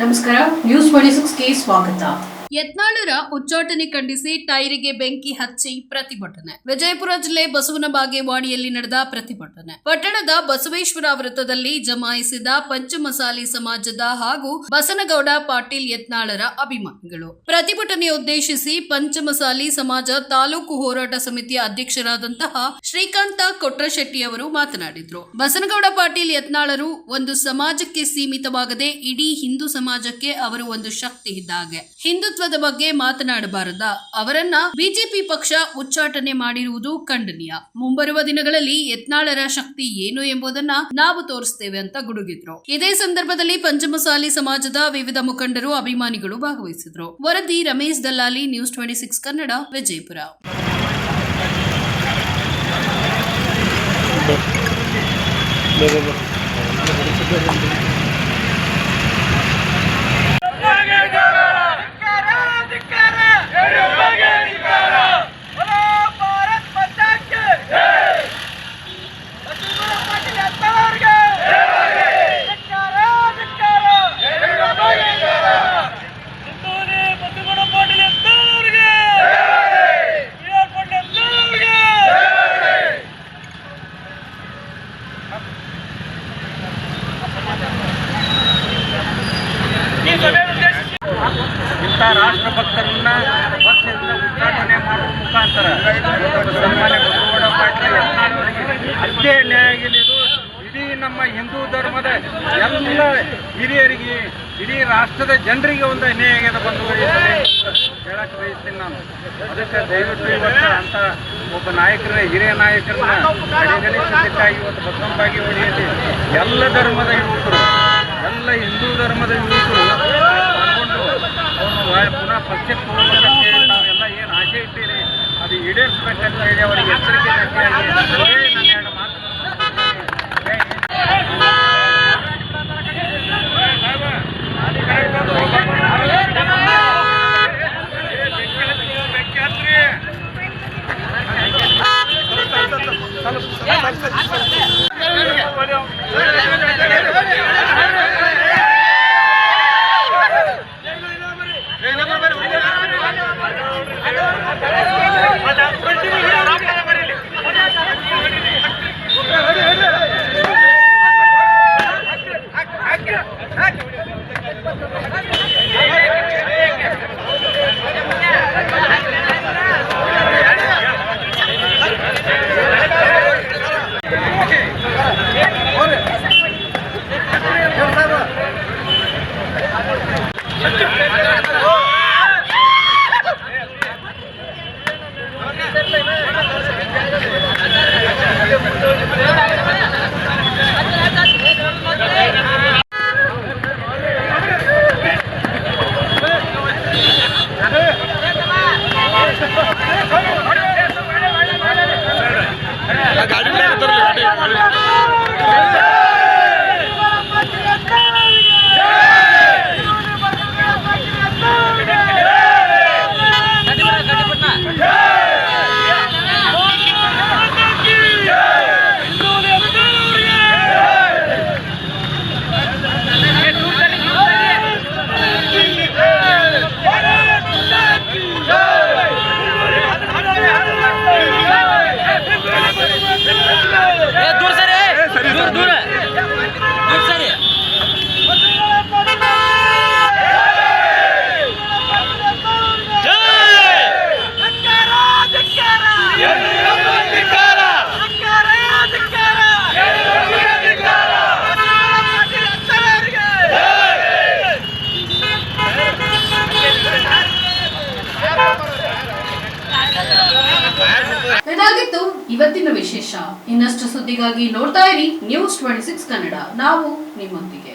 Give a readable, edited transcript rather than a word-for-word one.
ನಮಸ್ಕಾರ, ನ್ಯೂಸ್ 26ಗೆ ಸ್ವಾಗತ. ಯತ್ನಾಳರ ಉಚ್ಚಾಟನೆ ಖಂಡಿಸಿ ಟೈರಿಗೆ ಬೆಂಕಿ ಹಚ್ಚಿ ಪ್ರತಿಭಟನೆ. ವಿಜಯಪುರ ಜಿಲ್ಲೆ ಬಸವನ ಬಾಗೇವಾಡಿಯಲ್ಲಿ ನಡೆದ ಪ್ರತಿಭಟನೆ. ಪಟ್ಟಣದ ಬಸವೇಶ್ವರ ವೃತ್ತದಲ್ಲಿ ಜಮಾಯಿಸಿದ ಪಂಚಮಸಾಲಿ ಸಮಾಜದ ಹಾಗೂ ಬಸನಗೌಡ ಪಾಟೀಲ್ ಯತ್ನಾಳರ ಅಭಿಮಾನಿಗಳು. ಪ್ರತಿಭಟನೆ ಉದ್ದೇಶಿಸಿ ಪಂಚಮಸಾಲಿ ಸಮಾಜ ತಾಲೂಕು ಹೋರಾಟ ಸಮಿತಿಯ ಅಧ್ಯಕ್ಷರಾದಂತಹ ಶ್ರೀಕಾಂತ ಕೊಟ್ರಶೆಟ್ಟಿ ಅವರು ಮಾತನಾಡಿದರು. ಬಸನಗೌಡ ಪಾಟೀಲ್ ಯತ್ನಾಳರು ಒಂದು ಸಮಾಜಕ್ಕೆ ಸೀಮಿತವಾಗದೆ ಇಡೀ ಹಿಂದೂ ಸಮಾಜಕ್ಕೆ ಅವರು ಒಂದು ಶಕ್ತಿ ಇದ್ದಾಗೆ. ಹಿಂದುತ್ವದ ಬಗ್ಗೆ ಮಾತನಾಡಬಾರದ ಅವರನ್ನ ಬಿಜೆಪಿ ಪಕ್ಷ ಉಚ್ಚಾಟನೆ ಮಾಡಿರುವುದು ಖಂಡನೀಯ. ಮುಂಬರುವ ದಿನಗಳಲ್ಲಿ ಯತ್ನಾಳರ ಶಕ್ತಿ ಏನು ಎಂಬುದನ್ನ ನಾವು ತೋರಿಸ್ತೇವೆ ಅಂತ ಗುಡುಗಿದ್ರು. ಇದೇ ಸಂದರ್ಭದಲ್ಲಿ ಪಂಚಮಸಾಲಿ ಸಮಾಜದ ವಿವಿಧ ಮುಖಂಡರು, ಅಭಿಮಾನಿಗಳು ಭಾಗವಹಿಸಿದ್ರು. ವರದಿ ರಮೇಶ್ ದಲ್ಲಾಲಿ, ನ್ಯೂಸ್ 26 ಕನ್ನಡ, ವಿಜಯಪುರ. ಇಂಥ ರಾಷ್ಟ್ರಭಕ್ತರನ್ನ ಪಕ್ಷದಿಂದ ಉಚ್ಚಾಟನೆ ಮಾಡುವ ಮುಖಾಂತರ ಸನ್ಮಾನ್ಯ ಬಸವಗೌಡ ಪಾಟೀಲ್ ಯತ್ನಾಳವರಿಗೆ ಅಷ್ಟೇ ನ್ಯಾಯ ಆಗಿದ್ದು ಇಡೀ ನಮ್ಮ ಹಿಂದೂ ಧರ್ಮದ ಎಲ್ಲ ಹಿರಿಯರಿಗೆ, ಇಡೀ ರಾಷ್ಟ್ರದ ಜನರಿಗೆ ಒಂದು ಅನ್ಯಾಯ ಆಗಿದೆ ಹೇಳಕ್ಕೆ ಬಯಸ್ತೀನಿ ನಾನು. ಅದಕ್ಕೆ ದಯವಿಟ್ಟು ಇವತ್ತು ಅಂತ ಒಬ್ಬ ಹಿರಿಯ ನಾಯಕರನ್ನ ಕಡೆಗಣಿಸಲಿಕ್ಕಾಗಿ ಇವತ್ತು ಬಸವನ ಬಾಗೇವಾಡಿಯಲ್ಲಿ ಎಲ್ಲ ಧರ್ಮದ ಯುವಕರು, ಎಲ್ಲ ಹಿಂದೂ ಧರ್ಮದ ಯುವಕರು ಪಾಲ್ಗೊಂಡು ಅವರು ಪುನಃ ಪಕ್ಷಕ್ಕೆ ಹೋಗ್ಬೇಕಂತ ಹೇಳಿ ನಾವೆಲ್ಲ ಏನು ಆಸೆ ಇದ್ದೀರಿ ಅದು ಈಡೇರಿಸ್ಬೇಕಂತ ಹೇಳಿ ಅವರಿಗೆ ಎಚ್ಚರಿಕೆ ನನ್ನ ಎರಡು ಮಾತು. ಇದಾಗಿತ್ತು ಇವತ್ತಿನ ವಿಶೇಷ. ಇನ್ನಷ್ಟು ಸುದ್ದಿಗಾಗಿ ನೋಡ್ತಾ ಇರಿ ನ್ಯೂಸ್ 26 ಕನ್ನಡ. ನಾವು ನಿಮ್ಮೊಂದಿಗೆ.